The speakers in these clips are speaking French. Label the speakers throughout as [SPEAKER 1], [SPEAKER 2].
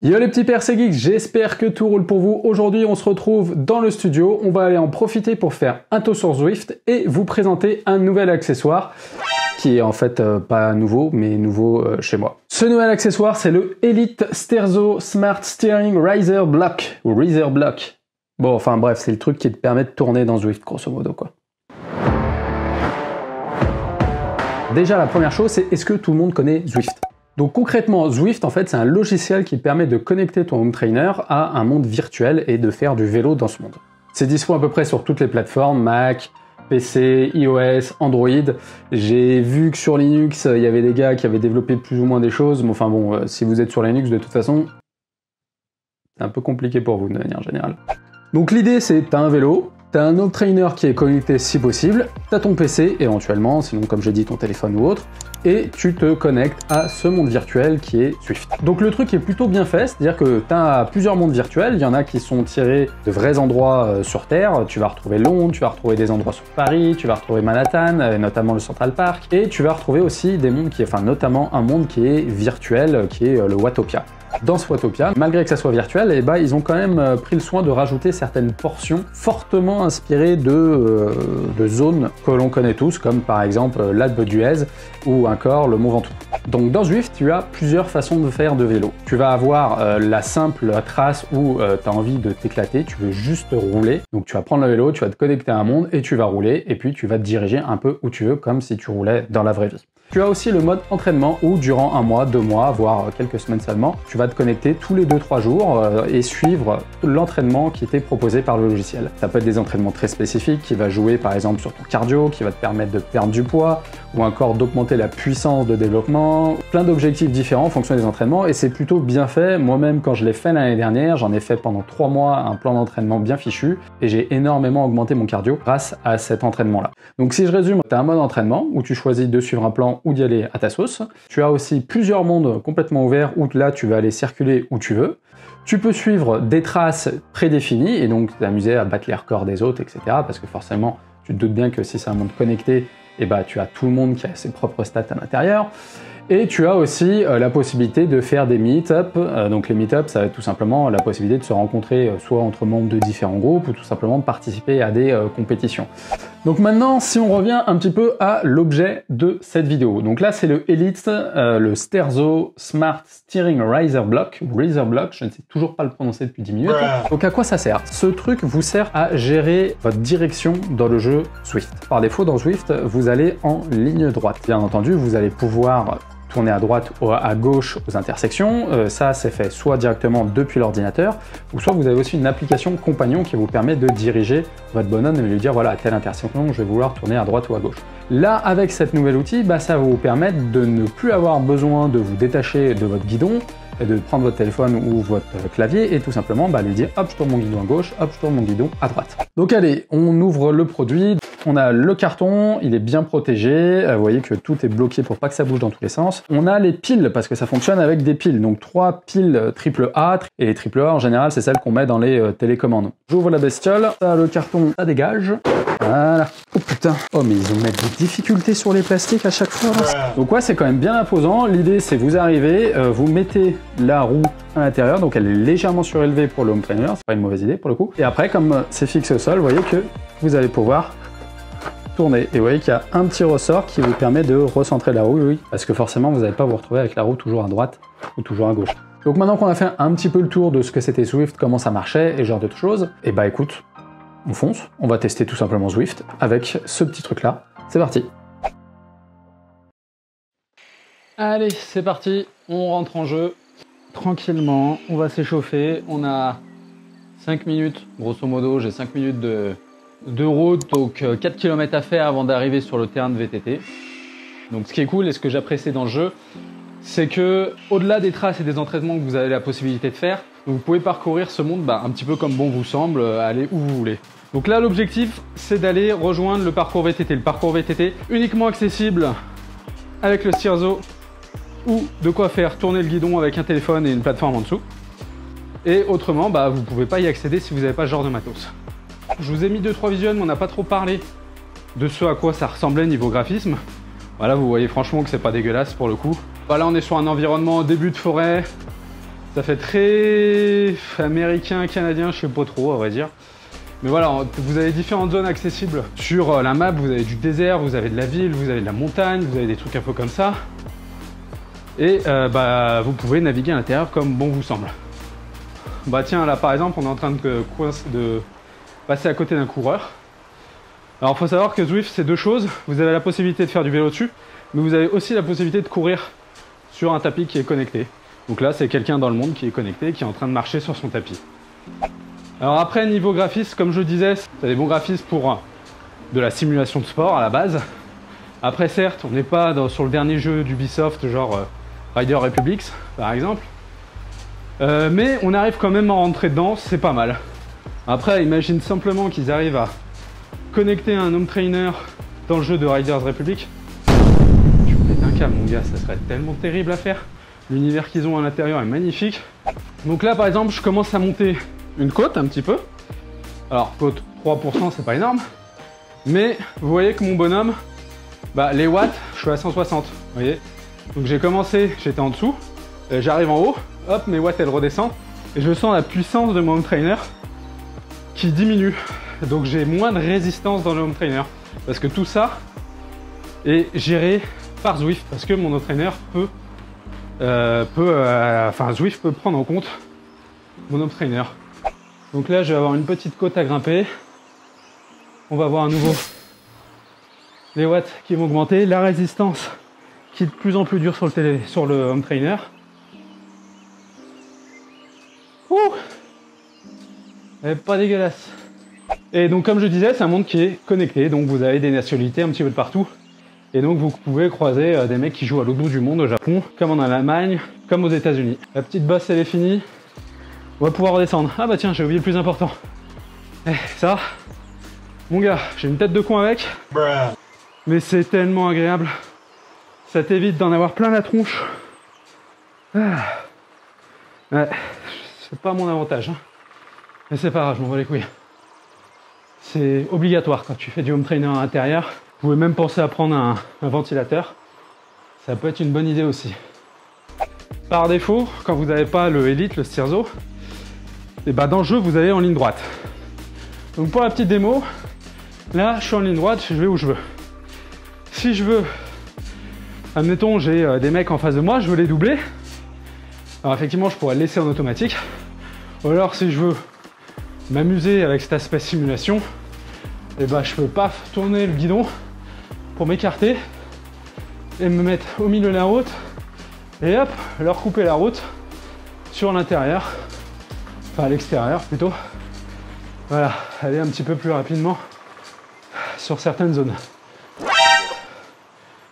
[SPEAKER 1] Yo les petits pères, c'est Geeks, j'espère que tout roule pour vous. Aujourd'hui, on se retrouve dans le studio. On va aller en profiter pour faire un tour sur Zwift et vous présenter un nouvel accessoire qui est en fait pas nouveau, mais nouveau chez moi. Ce nouvel accessoire, c'est le Elite Sterzo Smart Steering Riser Block, ou Riser Block. Bon, enfin bref, c'est le truc qui te permet de tourner dans Zwift, grosso modo, quoi. Déjà, la première chose, c'est est-ce que tout le monde connaît Zwift ? Donc concrètement, Zwift, en fait, c'est un logiciel qui permet de connecter ton home trainer à un monde virtuel et de faire du vélo dans ce monde. C'est dispo à peu près sur toutes les plateformes, Mac, PC, iOS, Android. J'ai vu que sur Linux, il y avait des gars qui avaient développé plus ou moins des choses, mais enfin bon, si vous êtes sur Linux, de toute façon, c'est un peu compliqué pour vous de manière générale. Donc l'idée, c'est t'as un vélo, t'as un home trainer qui est connecté si possible, t'as ton PC éventuellement, sinon comme j'ai dit ton téléphone ou autre, et tu te connectes à ce monde virtuel qui est Zwift. Donc le truc est plutôt bien fait, c'est-à-dire que tu as plusieurs mondes virtuels, il y en a qui sont tirés de vrais endroits sur Terre, tu vas retrouver Londres, tu vas retrouver des endroits sur Paris, tu vas retrouver Manhattan, notamment le Central Park, et tu vas retrouver aussi des mondes notamment un monde qui est virtuel, qui est le Watopia. Dans ce Watopia, malgré que ça soit virtuel, eh ben, ils ont quand même pris le soin de rajouter certaines portions fortement inspirées de zones que l'on connaît tous, comme par exemple l'Alpe d'Huez ou encore le Mont Ventoux. Donc dans Zwift, tu as plusieurs façons de faire de vélo. Tu vas avoir la simple trace où tu as envie de t'éclater, tu veux juste rouler. Donc tu vas prendre le vélo, tu vas te connecter à un monde et tu vas rouler, et puis tu vas te diriger un peu où tu veux, comme si tu roulais dans la vraie vie. Tu as aussi le mode entraînement où durant un mois, 2 mois, voire quelques semaines seulement, tu vas te connecter tous les 2-3 jours et suivre l'entraînement qui t'est proposé par le logiciel. Ça peut être des entraînements très spécifiques qui va jouer par exemple sur ton cardio, qui va te permettre de perdre du poids ou encore d'augmenter la puissance de développement. Plein d'objectifs différents en fonction des entraînements et c'est plutôt bien fait. Moi-même quand je l'ai fait l'année dernière, j'en ai fait pendant 3 mois un plan d'entraînement bien fichu et j'ai énormément augmenté mon cardio grâce à cet entraînement-là. Donc si je résume, tu as un mode entraînement où tu choisis de suivre un plan ou d'y aller à ta sauce. Tu as aussi plusieurs mondes complètement ouverts où là tu vas aller circuler où tu veux. Tu peux suivre des traces prédéfinies et donc t'amuser à battre les records des autres, etc. Parce que forcément, tu te doutes bien que si c'est un monde connecté, eh ben, tu as tout le monde qui a ses propres stats à l'intérieur. Et tu as aussi la possibilité de faire des meet-up. Donc les meet-up, ça va être tout simplement la possibilité de se rencontrer soit entre membres de différents groupes ou tout simplement de participer à des compétitions. Donc maintenant, si on revient un petit peu à l'objet de cette vidéo. Donc là, c'est le Elite, le Sterzo Smart Steering Riser Block, ou Riser Block, je ne sais toujours pas le prononcer depuis 10 minutes. Donc à quoi ça sert? Ce truc vous sert à gérer votre direction dans le jeu Zwift. Par défaut, dans Zwift, vous allez en ligne droite. Bien entendu, vous allez pouvoir tourner à droite ou à gauche aux intersections. Ça, c'est fait soit directement depuis l'ordinateur, ou soit vous avez aussi une application compagnon qui vous permet de diriger votre bonhomme et lui dire voilà, à telle intersection, je vais vouloir tourner à droite ou à gauche. Là, avec cet nouvel outil, ça va vous permettre de ne plus avoir besoin de vous détacher de votre guidon, et de prendre votre téléphone ou votre clavier et tout simplement lui dire hop, je tourne mon guidon à gauche, hop, je tourne mon guidon à droite. Donc allez, on ouvre le produit. On a le carton, il est bien protégé, vous voyez que tout est bloqué pour pas que ça bouge dans tous les sens. On a les piles, parce que ça fonctionne avec des piles, donc 3 piles AAA, et les AAA en général c'est celles qu'on met dans les télécommandes. J'ouvre la bestiole, ça, le carton, ça dégage. Voilà. Oh putain. Oh mais ils ont mis des difficultés sur les plastiques à chaque fois là. Donc ouais, c'est quand même bien imposant. L'idée c'est vous arrivez, vous mettez la roue à l'intérieur, donc elle est légèrement surélevée pour le home trainer, c'est pas une mauvaise idée pour le coup. Et après, comme c'est fixé au sol, vous voyez que vous allez pouvoir tourner. Et vous voyez qu'il y a un petit ressort qui vous permet de recentrer la roue, oui, parce que forcément vous n'allez pas vous retrouver avec la roue toujours à droite ou toujours à gauche. Donc maintenant qu'on a fait un petit peu le tour de ce que c'était Zwift, comment ça marchait et ce genre de choses, et bah écoute, on fonce, on va tester tout simplement Zwift avec ce petit truc là. C'est parti. Allez, c'est parti, on rentre en jeu tranquillement, on va s'échauffer, on a 5 minutes, grosso modo, j'ai 5 minutes de route, donc 4 km à faire avant d'arriver sur le terrain de VTT. Donc ce qui est cool et ce que j'apprécie dans le jeu, c'est que au-delà des traces et des entraînements que vous avez la possibilité de faire, vous pouvez parcourir ce monde un petit peu comme bon vous semble, aller où vous voulez. Donc là l'objectif c'est d'aller rejoindre le parcours VTT. Le parcours VTT uniquement accessible avec le Sterzo, ou de quoi faire tourner le guidon avec un téléphone et une plateforme en dessous. Et autrement, vous ne pouvez pas y accéder si vous n'avez pas ce genre de matos. Je vous ai mis 2-3 visuels, mais on n'a pas trop parlé de ce à quoi ça ressemblait niveau graphisme. Voilà, vous voyez franchement que c'est pas dégueulasse pour le coup. Voilà, on est sur un environnement au début de forêt.
[SPEAKER 2] Ça fait très américain, canadien, je sais pas trop à vrai dire. Mais voilà, vous avez différentes zones accessibles sur la map. Vous avez du désert, vous avez de la ville, vous avez de la montagne, vous avez des trucs un peu comme ça. Et vous pouvez naviguer à l'intérieur comme bon vous semble. Bah tiens, là par exemple, on est en train de passer à côté d'un coureur. Alors il faut savoir que Zwift, c'est deux choses. Vous avez la possibilité de faire du vélo dessus, mais vous avez aussi la possibilité de courir sur un tapis qui est connecté. Donc là, c'est quelqu'un dans le monde qui est connecté, qui est en train de marcher sur son tapis. Alors après, niveau graphisme, comme je le disais, c'est des bons graphismes pour de la simulation de sport à la base. Après, certes, on n'est pas sur le dernier jeu d'Ubisoft, genre Riders Republic, par exemple. Mais on arrive quand même à rentrer dedans, c'est pas mal. Après, imagine simplement qu'ils arrivent à connecter un home trainer dans le jeu de Riders Republic. Tu pètes un câble, mon gars, ça serait tellement terrible à faire. L'univers qu'ils ont à l'intérieur est magnifique. Donc là, par exemple, je commence à monter une côte un petit peu. Alors, côte 3%, c'est pas énorme. Mais vous voyez que mon bonhomme, les watts, je suis à 160. Vous voyez. Donc j'ai commencé, j'étais en dessous. J'arrive en haut, hop, mes watts, elles redescendent. Et je sens la puissance de mon home trainer qui diminue. Donc j'ai moins de résistance dans le home trainer. Parce que tout ça est géré par Zwift. Parce que mon home trainer Zwift peut prendre en compte mon home trainer. Donc là, je vais avoir une petite côte à grimper. On va voir à nouveau les watts qui vont augmenter, la résistance qui est de plus en plus dure sur le home trainer. Ouh, elle est pas dégueulasse. Et donc comme je disais, c'est un monde qui est connecté, donc vous avez des nationalités un petit peu de partout. Et donc vous pouvez croiser des mecs qui jouent à l'autre bout du monde, au Japon, comme en Allemagne, comme aux États-Unis. La petite bosse, elle est finie. On va pouvoir redescendre. Ah bah tiens, j'ai oublié le plus important. Ça, mon gars, j'ai une tête de con avec. Mais c'est tellement agréable. Ça t'évite d'en avoir plein la tronche. Ouais, c'est pas mon avantage. Hein. Mais c'est pas grave, je m'en bats les couilles. C'est obligatoire quand tu fais du home trainer à l'intérieur. Vous pouvez même penser à prendre un ventilateur. Ça peut être une bonne idée aussi. Par défaut, quand vous n'avez pas le Elite, le Stirzo, et dans le jeu, vous allez en ligne droite. Donc pour la petite démo, là, je suis en ligne droite, je vais où je veux. Si je veux, admettons, j'ai des mecs en face de moi, je veux les doubler. Alors effectivement, je pourrais le laisser en automatique. Ou alors, si je veux m'amuser avec cet aspect simulation, je peux pas tourner le guidon pour m'écarter et me mettre au milieu de la route et hop, leur couper la route sur l'intérieur, enfin à l'extérieur plutôt. Voilà, aller un petit peu plus rapidement sur certaines zones.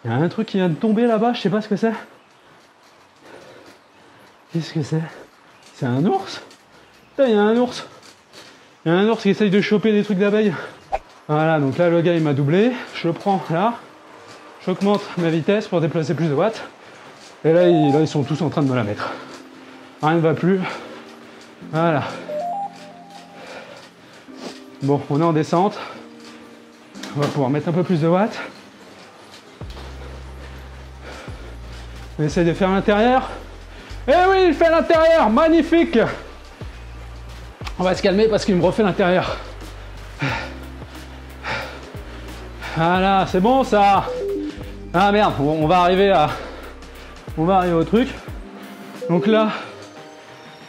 [SPEAKER 2] Il y a un truc qui vient de tomber là-bas, je sais pas ce que c'est. Qu'est-ce que c'est? C'est un ours? Putain, il y a un ours. Il y a un ours qui essaye de choper des trucs d'abeilles. Voilà, donc là le gars il m'a doublé, je le prends là, j'augmente ma vitesse pour déplacer plus de watts, et là ils sont tous en train de me la mettre. Rien ne va plus. Voilà. Bon, on est en descente, on va pouvoir mettre un peu plus de watts. On essaye de faire l'intérieur. Eh oui, il fait l'intérieur, magnifique. On va se calmer parce qu'il me refait l'intérieur. Voilà, c'est bon ça. Ah merde, on va arriver au truc. Donc là,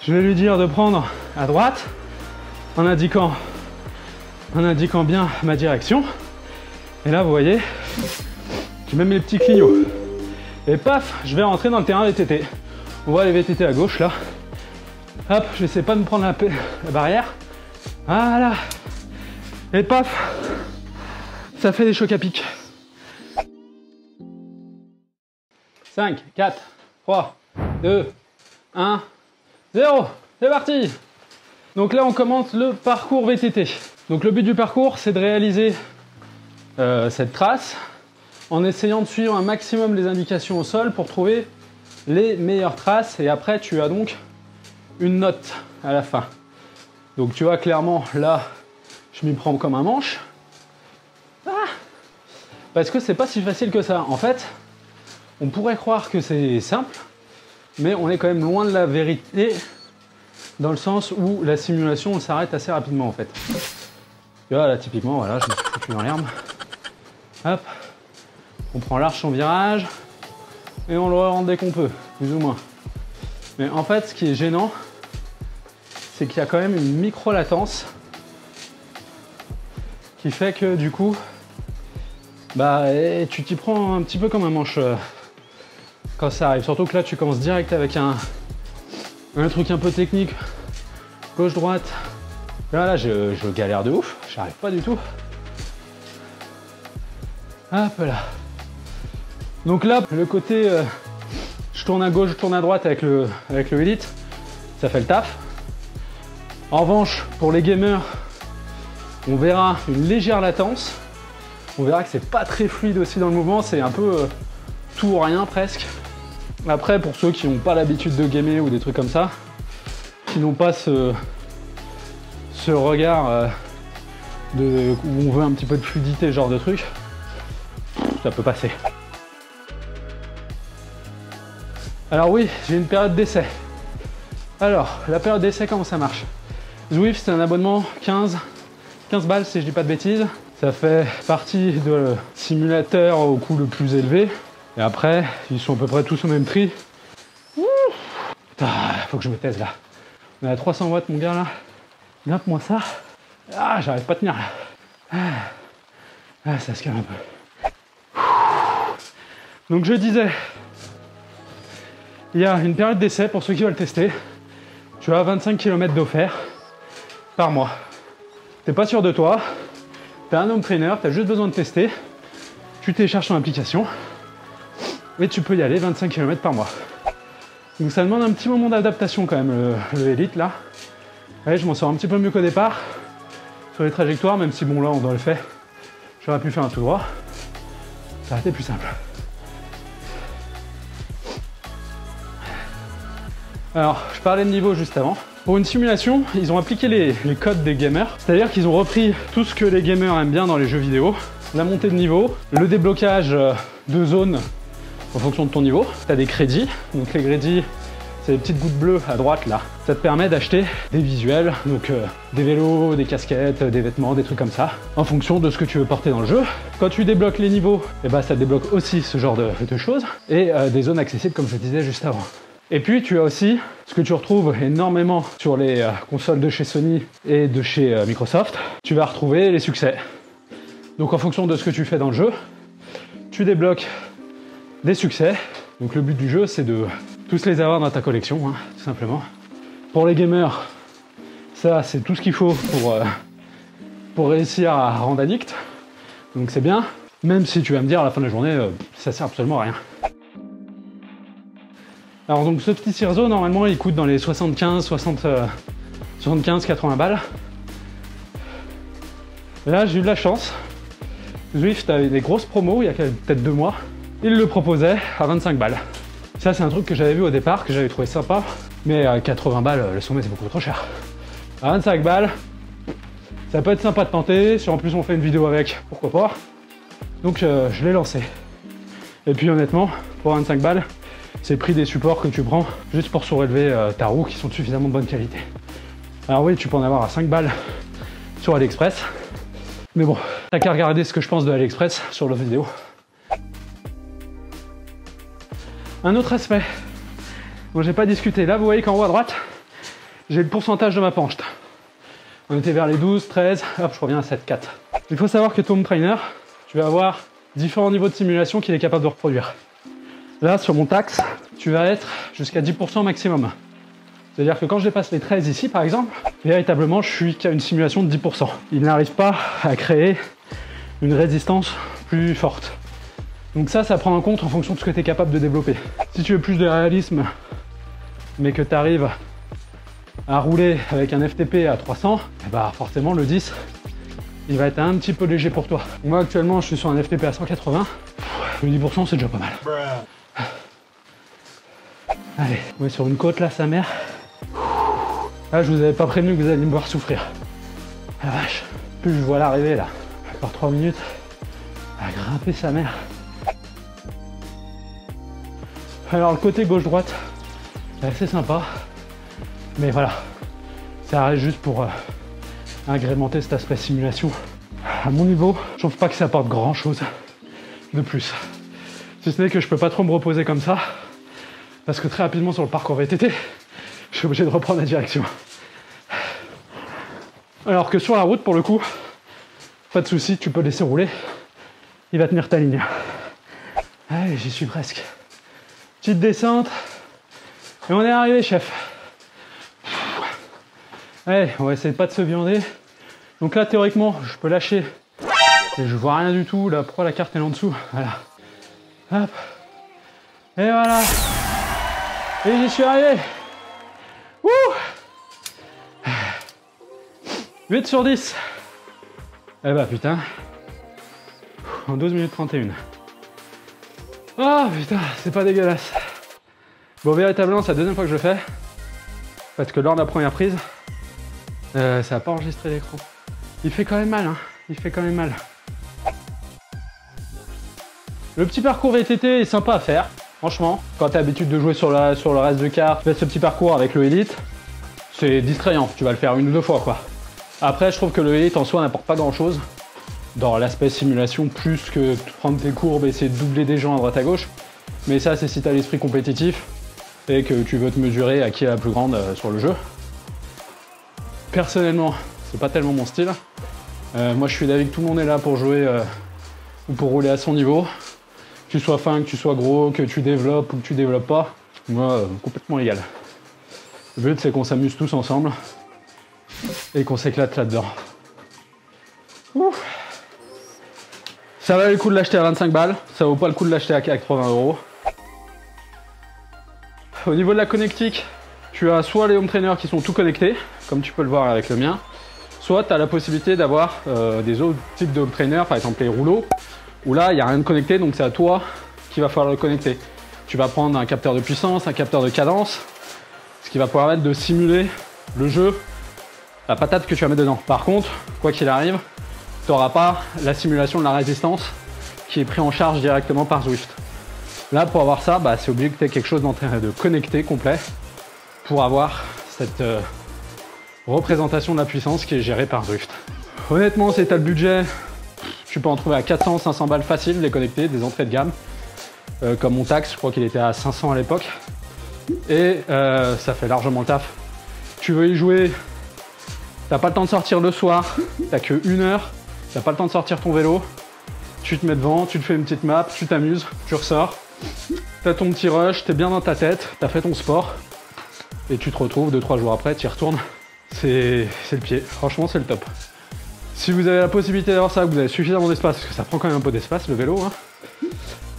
[SPEAKER 2] je vais lui dire de prendre à droite en indiquant bien ma direction. Et là, vous voyez, j'ai même les petits clignots. Et paf, je vais rentrer dans le terrain VTT. On voit les VTT à gauche là. Hop, je n'essaie pas de me prendre la barrière. Voilà. Et paf, ça fait des chocs à pic. 5, 4, 3, 2, 1, 0. C'est parti. Donc là, on commence le parcours VTT. Donc le but du parcours, c'est de réaliser cette trace en essayant de suivre un maximum les indications au sol pour trouver les meilleures traces. Et après, tu as donc une note à la fin. Donc tu vois clairement, là, je m'y prends comme un manche. Parce que c'est pas si facile que ça. En fait, on pourrait croire que c'est simple, mais on est quand même loin de la vérité, dans le sens où la simulation s'arrête assez rapidement en fait. Tu vois, là typiquement, voilà, je me suis foutu dans l'herbe. Hop, on prend large son virage, et on le rend dès qu'on peut, plus ou moins. Mais en fait, ce qui est gênant, c'est qu'il y a quand même une micro-latence qui fait que du coup, bah, tu t'y prends un petit peu comme un manche quand ça arrive. Surtout que là, tu commences direct avec un truc un peu technique, gauche-droite. Là, je galère de ouf, j'arrive pas du tout. Hop là. Donc là, le côté je tourne à gauche, je tourne à droite avec le Elite, ça fait le taf. En revanche, pour les gamers, on verra une légère latence. On verra que c'est pas très fluide aussi dans le mouvement, c'est un peu tout ou rien presque. Après, pour ceux qui n'ont pas l'habitude de gamer ou des trucs comme ça, qui n'ont pas ce regard où on veut un petit peu de fluidité, ce genre de truc, ça peut passer. Alors oui, j'ai une période d'essai. Alors, la période d'essai, comment ça marche? Zwift, c'est un abonnement 15 balles si je dis pas de bêtises. Ça fait partie de simulateur au coût le plus élevé. Et après, ils sont à peu près tous au même prix. Putain, faut que je me taise là. On est à 300 watts mon gars là. Grimpe-moi ça. Ah, j'arrive pas à tenir là. Ah, ça se calme un peu. Donc je disais, il y a une période d'essai pour ceux qui veulent tester. Tu as 25 km d'offert par mois. T'es pas sûr de toi, t'as un home trainer, t'as juste besoin de tester, tu télécharges ton application et tu peux y aller 25 km par mois. Donc ça demande un petit moment d'adaptation quand même le Elite là. Ouais, je m'en sors un petit peu mieux qu'au départ sur les trajectoires, même si bon là on doit le faire. J'aurais pu faire un tout droit, ça aurait été plus simple. Alors, je parlais de niveau juste avant. Pour une simulation, ils ont appliqué les codes des gamers. C'est-à-dire qu'ils ont repris tout ce que les gamers aiment bien dans les jeux vidéo. La montée de niveau, le déblocage de zones en fonction de ton niveau. Tu as des crédits. Donc les crédits, c'est les petites gouttes bleues à droite là. Ça te permet d'acheter des visuels, donc des vélos, des casquettes, des vêtements, des trucs comme ça, en fonction de ce que tu veux porter dans le jeu. Quand tu débloques les niveaux, et bah, ça débloque aussi ce genre de choses. Et des zones accessibles comme je disais juste avant. Et puis tu as aussi ce que tu retrouves énormément sur les consoles de chez Sony et de chez Microsoft, tu vas retrouver les succès. Donc en fonction de ce que tu fais dans le jeu, tu débloques des succès. Donc le but du jeu, c'est de tous les avoir dans ta collection, hein, tout simplement. Pour les gamers, ça c'est tout ce qu'il faut pour réussir à rendre addict. Donc c'est bien, même si tu vas me dire à la fin de la journée, ça sert absolument à rien. Alors donc ce petit Cirzo, normalement, il coûte dans les 75-80 balles. Là, j'ai eu de la chance. Zwift avait des grosses promos il y a peut-être 2 mois. Il le proposait à 25 balles. Ça, c'est un truc que j'avais vu au départ, que j'avais trouvé sympa. Mais à 80 balles, le sommet, c'est beaucoup trop cher. À 25 balles, ça peut être sympa de tenter. Si en plus on fait une vidéo avec, pourquoi pas. Donc je l'ai lancé. Et puis honnêtement, pour 25 balles, c'est le prix des supports que tu prends juste pour surélever ta roue qui sont de suffisamment de bonne qualité. Alors oui, tu peux en avoir à 5 balles sur AliExpress. Mais bon, t'as qu'à regarder ce que je pense de AliExpress sur l'autre vidéo. Un autre aspect dont j'ai pas discuté. Là, vous voyez qu'en haut à droite, j'ai le pourcentage de ma penche. On était vers les 12, 13, hop, je reviens à 7, 4. Il faut savoir que ton home trainer, tu vas avoir différents niveaux de simulation qu'il est capable de reproduire. Là, sur mon taxe, tu vas être jusqu'à 10% maximum. C'est-à-dire que quand je dépasse les 13 ici, par exemple, véritablement, je suis qu'à une simulation de 10%. Il n'arrive pas à créer une résistance plus forte. Donc ça prend en compte en fonction de ce que tu es capable de développer. Si tu veux plus de réalisme, mais que tu arrives à rouler avec un FTP à 300, bah forcément le 10, il va être un petit peu léger pour toi. Moi actuellement, je suis sur un FTP à 180. Le 10%, c'est déjà pas mal. Allez, on est sur une côte là, sa mère. Là, je vous avais pas prévenu que vous alliez me voir souffrir. La vache, plus je vois l'arrivée là, par 3 minutes, à grimper sa mère. Alors le côté gauche-droite, C'est assez sympa. Mais voilà, ça reste juste pour agrémenter cet aspect simulation. À mon niveau, je trouve pas que ça apporte grand chose de plus. Si ce n'est que je peux pas trop me reposer comme ça, parce que très rapidement sur le parcours VTT, je suis obligé de reprendre la direction. Alors que sur la route, pour le coup, pas de souci, tu peux laisser rouler, il va tenir ta ligne. Allez, j'y suis presque. Petite descente, et on est arrivé, chef. Allez, on va essayer pas de se viander. Donc là, théoriquement, je peux lâcher. Et je vois rien du tout. Là, pourquoi la carte est là en dessous? Voilà. Hop. Et voilà. Et j'y suis arrivé. Wouh! 8 sur 10. Eh bah putain. En 12 minutes 31. Oh putain, c'est pas dégueulasse. Bon, véritablement, c'est la deuxième fois que je le fais. Parce que lors de la première prise, ça n'a pas enregistré l'écran. Il fait quand même mal, hein. Il fait quand même mal. Le petit parcours VTT est sympa à faire, franchement. Quand tu as l'habitude de jouer sur le reste de carte, fais ce petit parcours avec le Elite, c'est distrayant. Tu vas le faire une ou deux fois, quoi. Après, je trouve que le Elite en soi n'apporte pas grand chose dans l'aspect simulation, plus que prendre tes courbes et essayer de doubler des gens à droite à gauche. Mais ça, c'est si tu as l'esprit compétitif et que tu veux te mesurer à qui est la plus grande sur le jeu. Personnellement, c'est pas tellement mon style. Moi, je suis d'avis que tout le monde est là pour jouer ou pour rouler à son niveau. Que tu sois fin, que tu sois gros, que tu développes ou que tu développes pas. Moi, complètement égal. Le but, c'est qu'on s'amuse tous ensemble et qu'on s'éclate là-dedans. Ça valait le coup de l'acheter à 25 balles. Ça vaut pas le coup de l'acheter à 80 €. Au niveau de la connectique, tu as soit les home trainers qui sont tout connectés, comme tu peux le voir avec le mien, soit tu as la possibilité d'avoir des autres types de home trainers, par exemple les rouleaux, où là il n'y a rien de connecté, donc c'est à toi qu'il va falloir le connecter. Tu vas prendre un capteur de puissance, un capteur de cadence, ce qui va permettre de simuler le jeu, la patate que tu vas mettre dedans. Par contre, quoi qu'il arrive, tu n'auras pas la simulation de la résistance qui est prise en charge directement par Zwift. Là, pour avoir ça, c'est obligé que tu aies quelque chose de connecté complet pour avoir cette représentation de la puissance qui est gérée par Zwift. Honnêtement, si tu as le budget, tu peux en trouver à 400-500 balles facile, les connectés, des entrées de gamme. Comme mon Tax, je crois qu'il était à 500 à l'époque. Et ça fait largement le taf. Tu veux y jouer, t'as pas le temps de sortir le soir, t'as que 1 heure, t'as pas le temps de sortir ton vélo, tu te mets devant, tu te fais une petite map, tu t'amuses, tu ressors, t'as ton petit rush, t'es bien dans ta tête, t'as fait ton sport, et tu te retrouves 2-3 jours après, tu y retournes. C'est le pied, franchement c'est le top. Si vous avez la possibilité d'avoir ça, que vous avez suffisamment d'espace, parce que ça prend quand même un peu d'espace le vélo, hein,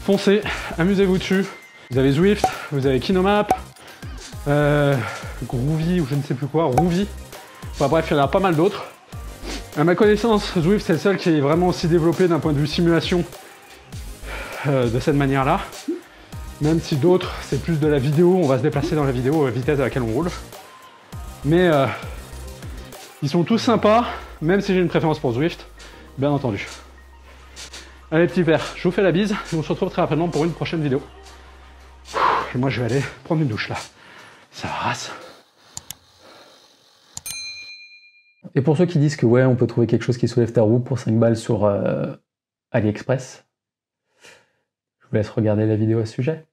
[SPEAKER 2] foncez, amusez-vous dessus. Vous avez Zwift, vous avez Kinomap, Groovy ou je ne sais plus quoi, Rouvy. Enfin bref, il y en a pas mal d'autres. À ma connaissance, Zwift c'est le seul qui est vraiment aussi développé d'un point de vue simulation de cette manière-là. Même si d'autres, c'est plus de la vidéo, on va se déplacer dans la vidéo à la vitesse à laquelle on roule. Mais ils sont tous sympas, même si j'ai une préférence pour Zwift, bien entendu. Allez petit père, je vous fais la bise et on se retrouve très rapidement pour une prochaine vidéo. Et moi je vais aller prendre une douche là. Ça rase.
[SPEAKER 1] Et pour ceux qui disent que ouais, on peut trouver quelque chose qui soulève ta roue pour 5 balles sur AliExpress, je vous laisse regarder la vidéo à ce sujet.